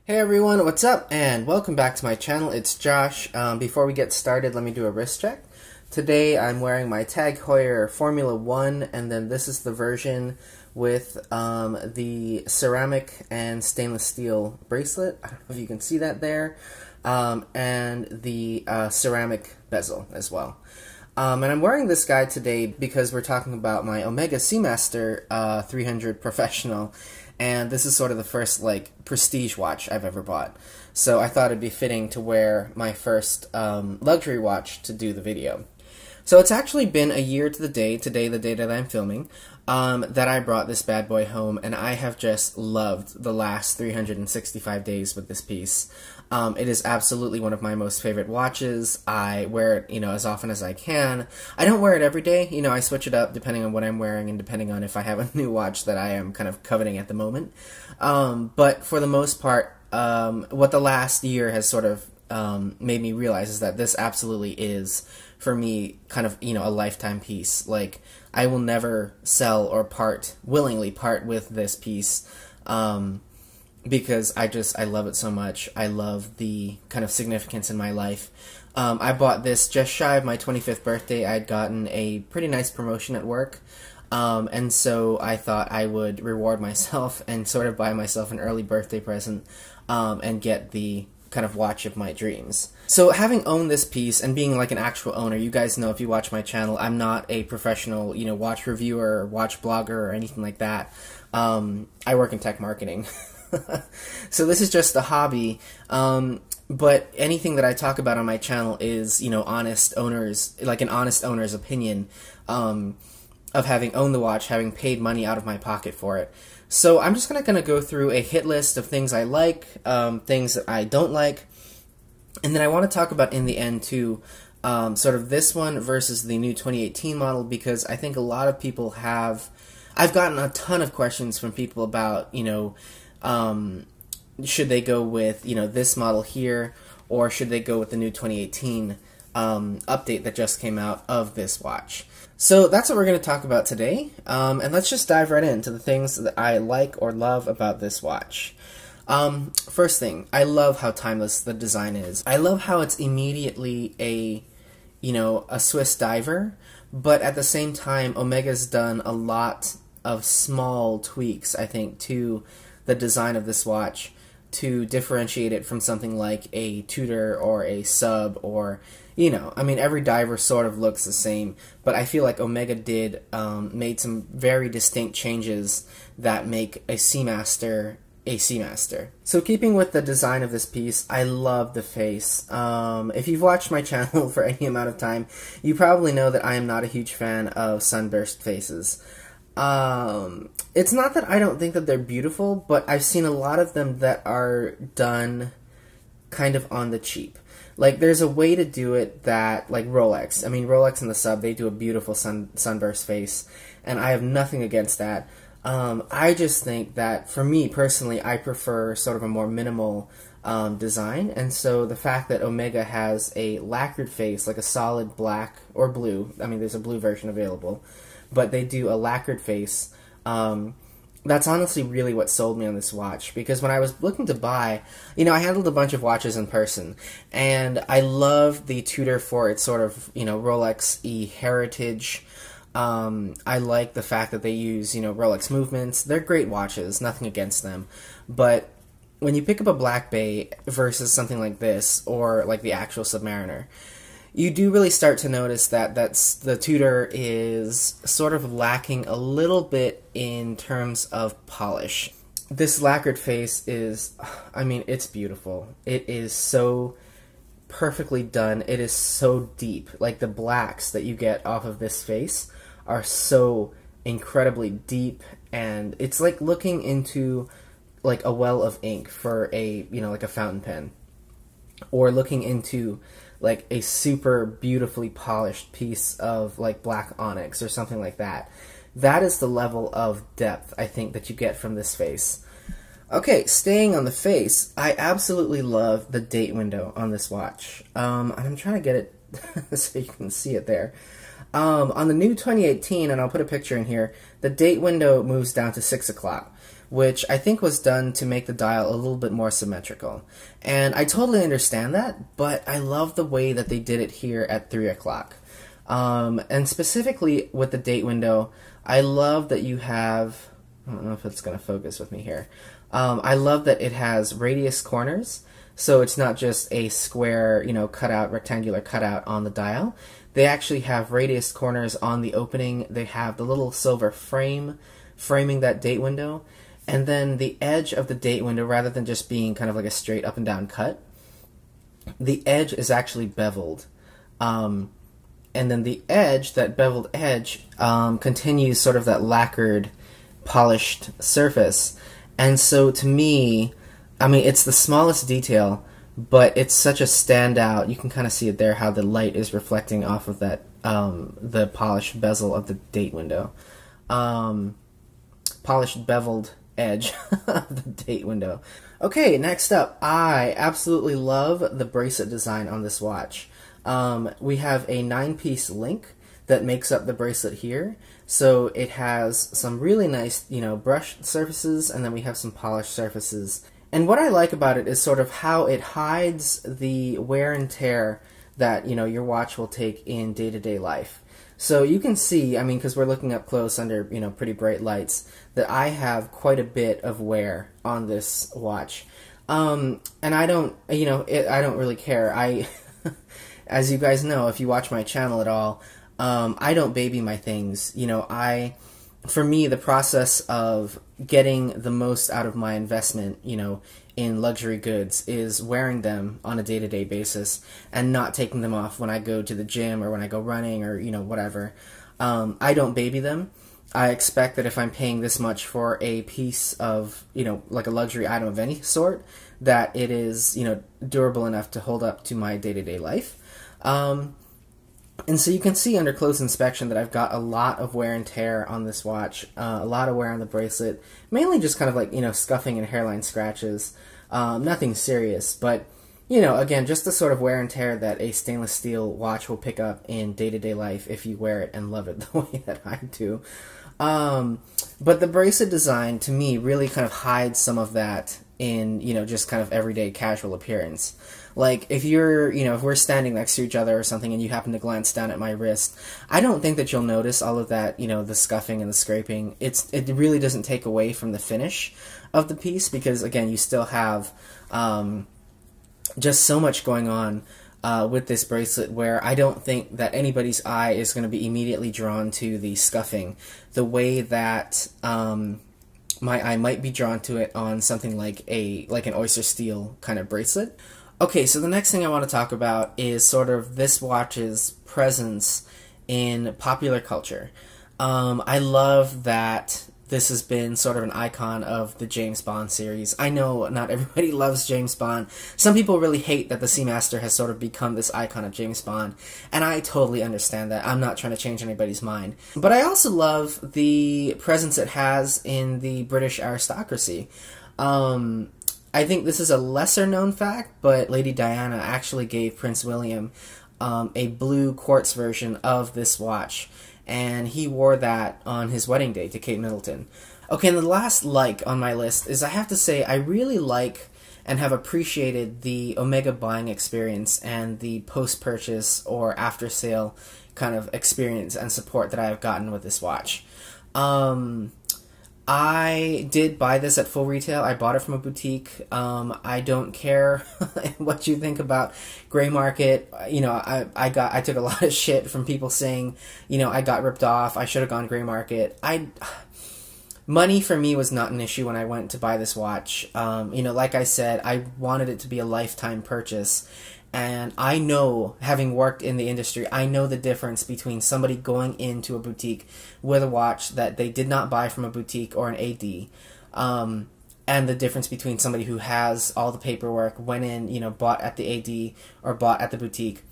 Hey everyone, what's up? And welcome back to my channel. It's Josh. Before we get started, let me do a wrist check. Today I'm wearing my Tag Heuer Formula 1, and then this is the version with the ceramic and stainless steel bracelet. I don't know if you can see that there. And the ceramic bezel as well. And I'm wearing this guy today because we're talking about my Omega Seamaster 300 Professional. And this is sort of the first, prestige watch I've ever bought. So I thought it'd be fitting to wear my first luxury watch to do the video. So it's actually been a year to the day, today the day that I'm filming, that I brought this bad boy home, and I have just loved the last 365 days with this piece. It is absolutely one of my most favorite watches. I wear it, as often as I can. I don't wear it every day. I switch it up depending on what I'm wearing and depending on if I have a new watch that I am kind of coveting at the moment. But for the most part, what the last year has sort of made me realize is that this absolutely is, for me, kind of, a lifetime piece. Like, I will never sell or willingly part with this piece, because I love it so much. I love the kind of significance in my life. I bought this just shy of my 25th birthday. I'd gotten a pretty nice promotion at work, and so I thought I would reward myself and sort of buy myself an early birthday present, and get the kind of watch of my dreams. So having owned this piece and being like an actual owner, you guys know if you watch my channel, I'm not a professional, watch reviewer or watch blogger or anything like that. I work in tech marketing. So this is just a hobby, but anything that I talk about on my channel is, honest owners, like an honest owner's opinion, of having owned the watch, having paid money out of my pocket for it. So I'm just gonna go through a hit list of things I like, things that I don't like, and then I want to talk about in the end too, sort of this one versus the new 2018 model, because I think a lot of people I've gotten a ton of questions from people about, should they go with, this model here, or should they go with the new 2018 update that just came out of this watch. So that's what we're going to talk about today, and let's just dive right into the things that I like or love about this watch. First thing, I love how timeless the design is. I love how it's immediately a Swiss diver, but at the same time, Omega's done a lot of small tweaks, I think, to the design of this watch to differentiate it from something like a Tudor or a Sub, or, every diver sort of looks the same, but I feel like Omega made some very distinct changes that make a Seamaster a Seamaster. So keeping with the design of this piece, I love the face. If you've watched my channel for any amount of time, you probably know that I am not a huge fan of sunburst faces. It's not that I don't think that they're beautiful, but I've seen a lot of them that are done kind of on the cheap. Like, there's a way to do it that, like Rolex. I mean, Rolex and the Sub, they do a beautiful sunburst face, and I have nothing against that. I just think that, for me personally, I prefer sort of a more minimal design, and so the fact that Omega has a lacquered face, like a solid black or blue, I mean, there's a blue version available, but they do a lacquered face, that's honestly really what sold me on this watch, because when I was looking to buy, I handled a bunch of watches in person, and I love the Tudor for its sort of, Rolex-y heritage. I like the fact that they use, Rolex movements. They're great watches, nothing against them, but when you pick up a Black Bay versus something like this, or like the actual Submariner, you do really start to notice that the Tudor is sort of lacking a little bit in terms of polish. This lacquered face is, it's beautiful. It is so perfectly done. It is so deep. Like, the blacks that you get off of this face are so incredibly deep, and it's like looking into like a well of ink for a, like a fountain pen, or looking into like a super beautifully polished piece of like black onyx or something like that. That is the level of depth, I think, that you get from this face. Okay, staying on the face, I absolutely love the date window on this watch. And I'm trying to get it so you can see it there. On the new 2018, and I'll put a picture in here, the date window moves down to 6 o'clock, which I think was done to make the dial a little bit more symmetrical. And I totally understand that, but I love the way that they did it here at 3 o'clock. And specifically with the date window, I love that you have, I don't know if it's going to focus with me here. I love that it has radius corners, so it's not just a square, cutout, rectangular cutout on the dial. They actually have radius corners on the opening. They have the little silver frame framing that date window. And then the edge of the date window, rather than just being kind of like a straight up and down cut, the edge is actually beveled. And then the edge, that beveled edge, continues sort of that lacquered, polished surface. And so to me, I mean, it's the smallest detail, but it's such a standout. You can kind of see it there, how the light is reflecting off of that, the polished bezel of the date window. Polished beveled edge of the date window. Okay, next up, I absolutely love the bracelet design on this watch. We have a 9-piece link that makes up the bracelet here. So it has some really nice, brushed surfaces, and then we have some polished surfaces. And what I like about it is sort of how it hides the wear and tear that, your watch will take in day-to-day life. So you can see, I mean, because we're looking up close under, pretty bright lights, that I have quite a bit of wear on this watch. And I don't, I don't really care. As you guys know, if you watch my channel at all, I don't baby my things. For me, the process of getting the most out of my investment, in luxury goods is wearing them on a day-to-day basis and not taking them off when I go to the gym or when I go running or, whatever. I don't baby them. I expect that if I'm paying this much for a piece of, like a luxury item of any sort, that it is, durable enough to hold up to my day-to-day life. And so you can see under close inspection that I've got a lot of wear and tear on this watch, a lot of wear on the bracelet, mainly just kind of like, scuffing and hairline scratches, nothing serious, but, again, just the sort of wear and tear that a stainless steel watch will pick up in day-to-day life if you wear it and love it the way that I do. But the bracelet design, to me, really kind of hides some of that in, just kind of everyday casual appearance. Like, if you're, if we're standing next to each other or something and you happen to glance down at my wrist, I don't think that you'll notice all of that, the scuffing and the scraping. It really doesn't take away from the finish of the piece because, again, you still have just so much going on with this bracelet where I don't think that anybody's eye is going to be immediately drawn to the scuffing the way that my eye might be drawn to it on something like an oyster steel kind of bracelet. Okay, so the next thing I want to talk about is sort of this watch's presence in popular culture. I love that this has been sort of an icon of the James Bond series. I know not everybody loves James Bond. Some people really hate that the Seamaster has sort of become this icon of James Bond, and I totally understand that. I'm not trying to change anybody's mind. But I also love the presence it has in the British aristocracy. I think this is a lesser-known fact, but Lady Diana actually gave Prince William a blue quartz version of this watch, and he wore that on his wedding day to Kate Middleton. Okay, and the last on my list is I have to say I really like and have appreciated the Omega buying experience and the post-purchase or after-sale kind of experience and support that I have gotten with this watch. I did buy this at full retail. I bought it from a boutique. I don't care what you think about gray market. I took a lot of shit from people saying, I got ripped off. I should have gone gray market. Money for me was not an issue when I went to buy this watch. Like I said, I wanted it to be a lifetime purchase. And I know, having worked in the industry, I know the difference between somebody going into a boutique with a watch that they did not buy from a boutique or an AD, and the difference between somebody who has all the paperwork, went in, bought at the AD or bought at the boutique.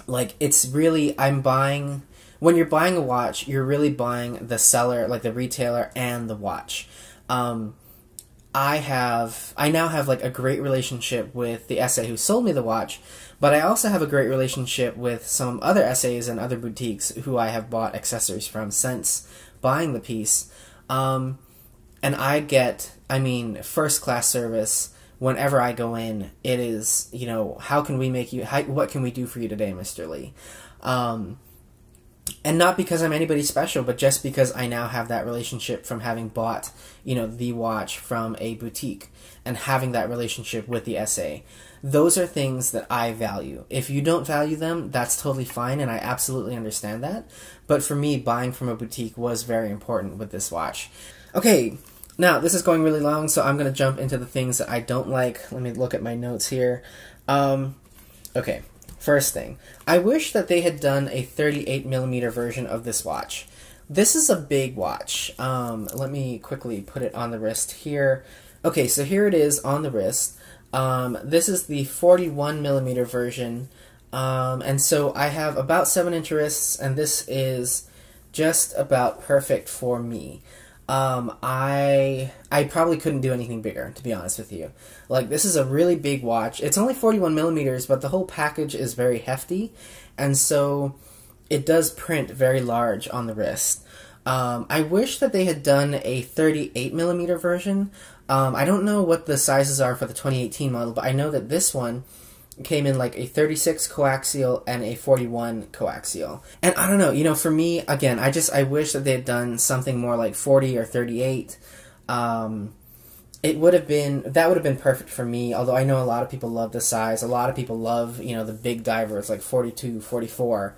Like, it's really, when you're buying a watch, you're really buying the seller, like the retailer, and the watch. I now have like a great relationship with the SA who sold me the watch, but I also have a great relationship with some other SAs and other boutiques who I have bought accessories from since buying the piece, and I get, I mean, first class service whenever I go in. It is, you know, how can we make you, what can we do for you today, Mr. Lee? And not because I'm anybody special, but just because I now have that relationship from having bought, you know, the watch from a boutique and having that relationship with the SA. Those are things that I value. If you don't value them, that's totally fine, and I absolutely understand that. But for me, buying from a boutique was very important with this watch. Okay, now this is going really long, so I'm going to jump into the things that I don't like. Let me look at my notes here. Okay. First thing, I wish that they had done a 38mm version of this watch. This is a big watch. Let me quickly put it on the wrist here. Okay, so here it is on the wrist. This is the 41mm version, and so I have about 7-inch wrists, and this is just about perfect for me. I probably couldn't do anything bigger, to be honest with you. Like, this is a really big watch. It's only 41mm, but the whole package is very hefty, and so it does print very large on the wrist. I wish that they had done a 38mm version. I don't know what the sizes are for the 2018 model, but I know that this one came in like a 36 coaxial and a 41 coaxial. And I don't know, you know, for me, again, I wish that they had done something more like 40 or 38. That would have been perfect for me, although I know a lot of people love the size. A lot of people love, you know, the big divers like 42, 44.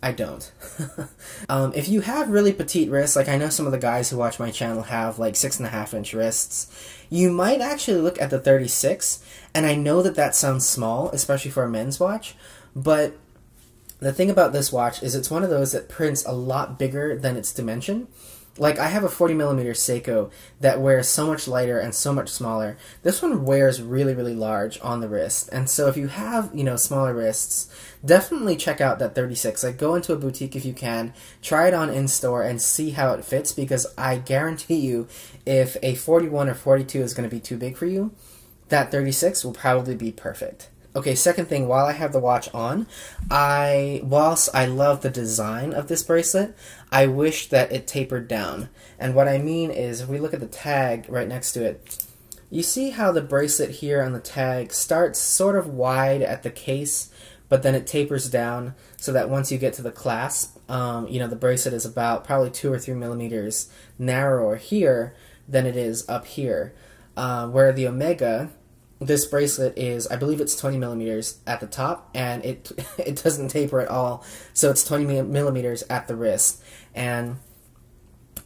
I don't. If you have really petite wrists, like I know some of the guys who watch my channel have like 6.5-inch wrists, you might actually look at the 36, and I know that that sounds small, especially for a men's watch, but the thing about this watch is it's one of those that prints a lot bigger than its dimension. Like, I have a 40mm Seiko that wears so much lighter and so much smaller. This one wears really, really large on the wrist. And so if you have, you know, smaller wrists, definitely check out that 36. Like, go into a boutique if you can, try it on in-store, and see how it fits, because I guarantee you, if a 41 or 42 is going to be too big for you, that 36 will probably be perfect. Okay, second thing, while I have the watch on, whilst I love the design of this bracelet, I wish that it tapered down. And what I mean is, if we look at the tag right next to it, you see how the bracelet here on the tag starts sort of wide at the case, but then it tapers down so that once you get to the clasp, you know, the bracelet is about probably 2 or 3 millimeters narrower here than it is up here. Where the Omega, this bracelet is, I believe it's 20 millimeters at the top, and it doesn't taper at all, so it's 20 millimeters at the wrist. And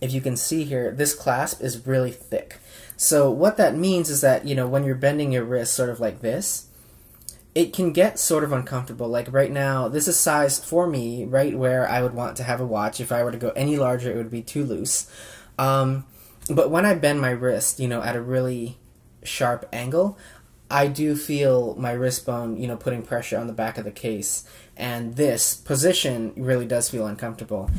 if you can see here, this clasp is really thick. So what that means is that, you know, when you're bending your wrist sort of like this, it can get sort of uncomfortable. Like right now, this is sized for me right where I would want to have a watch. If I were to go any larger, it would be too loose. But when I bend my wrist, you know, at a really sharp angle, I do feel my wrist bone, you know, putting pressure on the back of the case, and this position really does feel uncomfortable.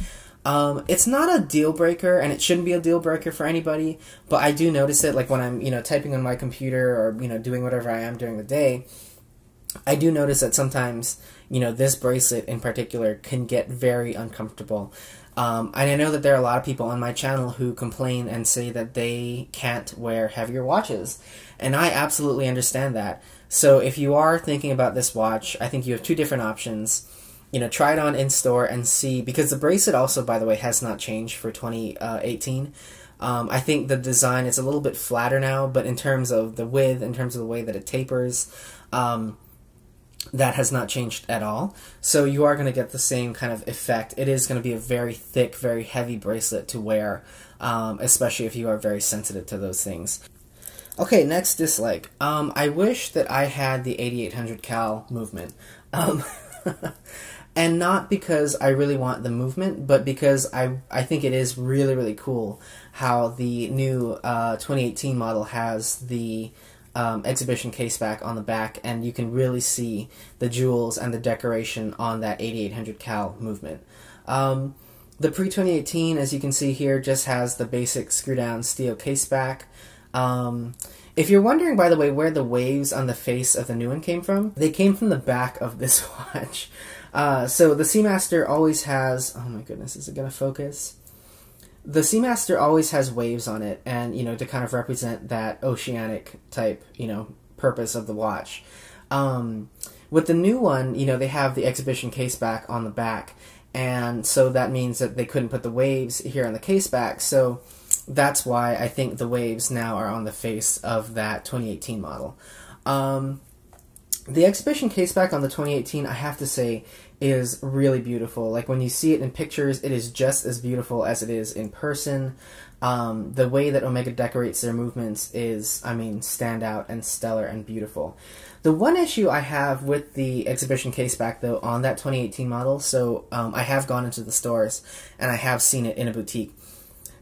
It's not a deal breaker, and it shouldn't be a deal breaker for anybody, but I do notice it, like when I'm, you know, typing on my computer or, you know, doing whatever I am during the day. I do notice that sometimes, you know, this bracelet in particular can get very uncomfortable. And I know that there are a lot of people on my channel who complain and say that they can't wear heavier watches, and I absolutely understand that. So if you are thinking about this watch, I think you have two different options. You know, try it on in-store and see, because the bracelet also, by the way, has not changed for 2018. I think the design is a little bit flatter now, but in terms of the width, in terms of the way that it tapers, that has not changed at all. So you are going to get the same kind of effect. It is going to be a very thick, very heavy bracelet to wear, especially if you are very sensitive to those things. Okay, next dislike. I wish that I had the 8800 cal movement. And not because I really want the movement, but because I think it is really, really cool how the new 2018 model has the exhibition case back on the back, and you can really see the jewels and the decoration on that 8800 cal movement. The pre-2018, as you can see here, just has the basic screw-down steel case back. If you're wondering, by the way, where the waves on the face of the new one came from, they came from the back of this watch. So the Seamaster always has, oh my goodness, is it going to focus? The Seamaster always has waves on it, and, you know, to kind of represent that oceanic type, you know, purpose of the watch. With the new one, you know, they have the exhibition case back on the back, and so that means that they couldn't put the waves here on the case back, so that's why I think the waves now are on the face of that 2018 model. The exhibition caseback on the 2018, I have to say, is really beautiful. Like, when you see it in pictures, it is just as beautiful as it is in person. The way that Omega decorates their movements is, I mean, standout and stellar and beautiful. The one issue I have with the exhibition caseback, though, on that 2018 model, so I have gone into the stores, and I have seen it in a boutique.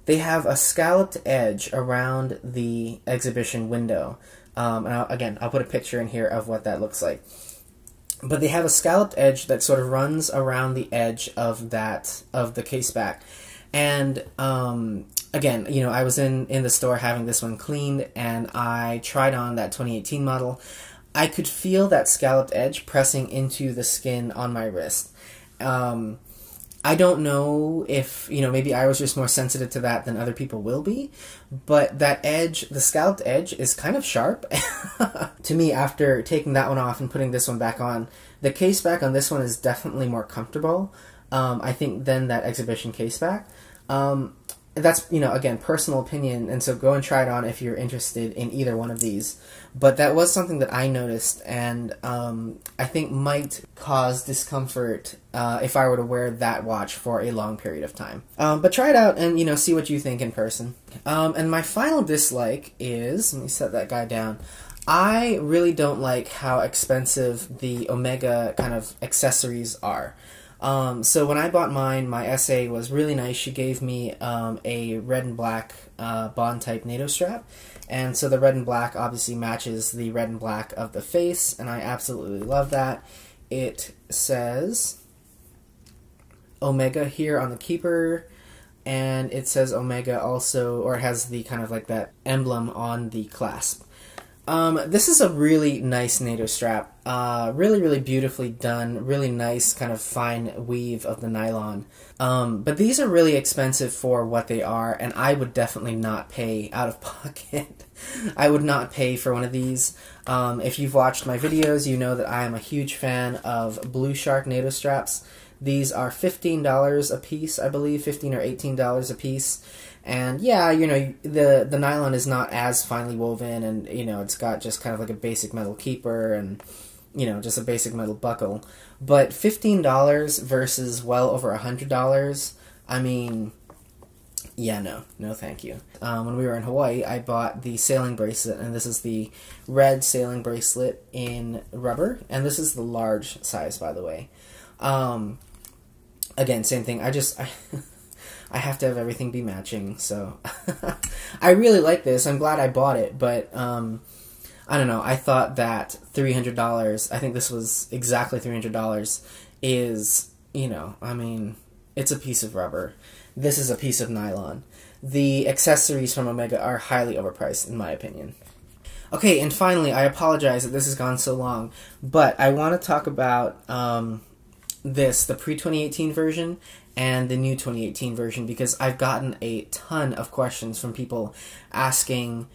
They have a scalloped edge around the exhibition window. And I'll put a picture in here of what that looks like. But they have a scalloped edge that sort of runs around the edge of the caseback. And again, you know, I was in the store having this one cleaned, and I tried on that 2018 model. I could feel that scalloped edge pressing into the skin on my wrist. I don't know if, you know, maybe I was just more sensitive to that than other people will be, but that edge, the scalloped edge, is kind of sharp. To me, after taking that one off and putting this one back on, the case back on this one is definitely more comfortable, I think, than that exhibition case back. That's, you know, again, personal opinion, and so go and try it on if you're interested in either one of these. But that was something that I noticed, and I think might cause discomfort if I were to wear that watch for a long period of time. But try it out and, you know, see what you think in person. And my final dislike is, let me set that guy down, I really don't like how expensive the Omega kind of accessories are. So when I bought mine, my SA was really nice. She gave me a red and black Bond type NATO strap, and so the red and black obviously matches the red and black of the face, and I absolutely love that. It says Omega here on the keeper, and it says Omega also, or it has the kind of like that emblem on the clasp. This is a really nice NATO strap, really, really beautifully done, really nice kind of fine weave of the nylon. But these are really expensive for what they are, and I would definitely not pay out of pocket. I would not pay for one of these. If you've watched my videos, you know that I am a huge fan of Blue Shark NATO straps. These are $15 a piece, I believe, $15 or $18 a piece. And yeah, you know, the nylon is not as finely woven, and, you know, it's got just kind of like a basic metal keeper and, you know, just a basic metal buckle. But $15 versus well over $100, I mean, yeah, no thank you. When we were in Hawaii, I bought the sailing bracelet, and this is the red sailing bracelet in rubber, and this is the large size, by the way. Again, same thing, I have to have everything be matching, so I really like this. I'm glad I bought it, but I don't know. I thought that $300, I think this was exactly $300, is, you know, I mean, it's a piece of rubber. This is a piece of nylon. The accessories from Omega are highly overpriced, in my opinion. Okay, and finally, I apologize that this has gone so long, but I want to talk about the pre-2018 version and the new 2018 version, because I've gotten a ton of questions from people asking,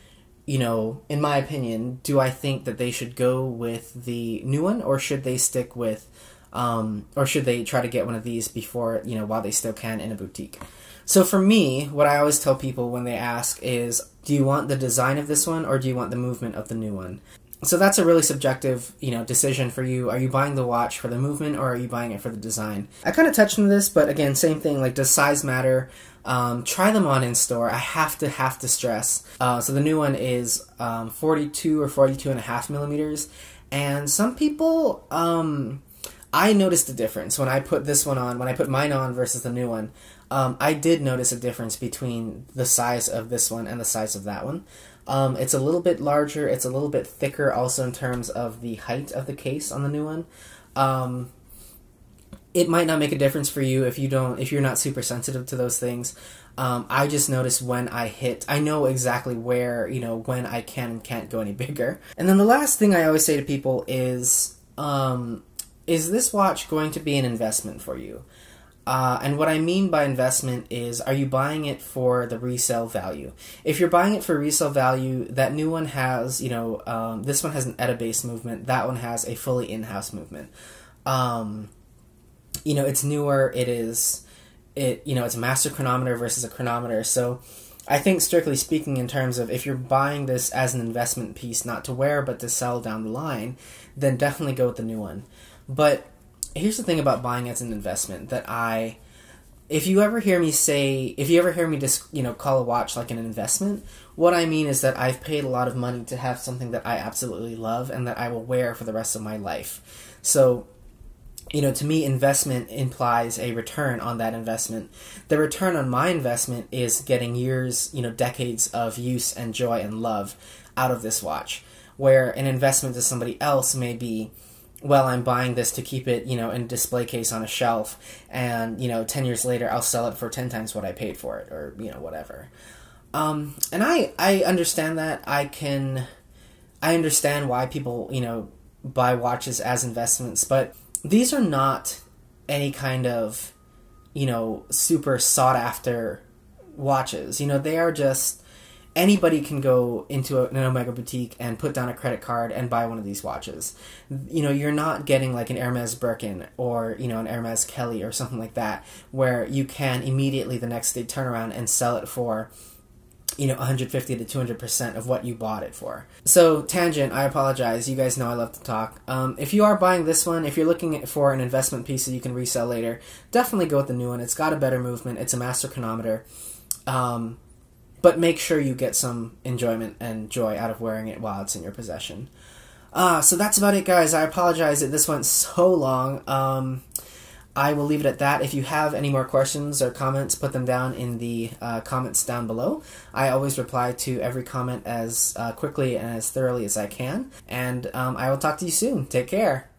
you know, in my opinion, do I think that they should go with the new one, or should they stick with, or should they try to get one of these before, you know, while they still can in a boutique? So for me, what I always tell people when they ask is, do you want the design of this one, or do you want the movement of the new one? So that's a really subjective, you know, decision for you. Are you buying the watch for the movement, or are you buying it for the design? I kind of touched on this, but again, same thing. Like, does size matter? Try them on in store. I have to stress. So the new one is 42 or 42.5 millimeters, and some people, I noticed a difference when I put this one on. When I put mine on versus the new one, I did notice a difference between the size of this one and the size of that one. It's a little bit larger, it's a little bit thicker also in terms of the height of the case on the new one. It might not make a difference for you if you're not super sensitive to those things. I just noticed when I know exactly where, you know, when I can and can't go any bigger. And then the last thing I always say to people is, is this watch going to be an investment for you? And what I mean by investment is, are you buying it for the resale value? If you're buying it for resale value, that new one has, this one has an ETA-based movement. That one has a fully in-house movement. It's newer. It's a master chronometer versus a chronometer. So I think, strictly speaking, in terms of if you're buying this as an investment piece, not to wear but to sell down the line, then definitely go with the new one. But here's the thing about buying as an investment if you ever hear me just, call a watch like an investment, what I mean is that I've paid a lot of money to have something that I absolutely love and that I will wear for the rest of my life. So, to me, investment implies a return on that investment. The return on my investment is getting years, decades of use and joy and love out of this watch, where an investment to somebody else may be, well, I'm buying this to keep it, in a display case on a shelf, and, 10 years later I'll sell it for 10 times what I paid for it, or, whatever. And I understand that. I understand why people, buy watches as investments, but these are not any kind of, super sought-after watches. They are just, anybody can go into an Omega boutique and put down a credit card and buy one of these watches. You're not getting like an Hermes Birkin or, an Hermes Kelly or something like that, where you can immediately the next day turn around and sell it for, 150 to 200% of what you bought it for. So, tangent, I apologize. You guys know I love to talk. If you are buying this one, if you're looking for an investment piece that you can resell later, definitely go with the new one. It's got a better movement. It's a master chronometer. But make sure you get some enjoyment and joy out of wearing it while it's in your possession. So that's about it, guys. I apologize that this went so long. I will leave it at that. If you have any more questions or comments, put them down in the comments down below. I always reply to every comment as quickly and as thoroughly as I can. And I will talk to you soon. Take care.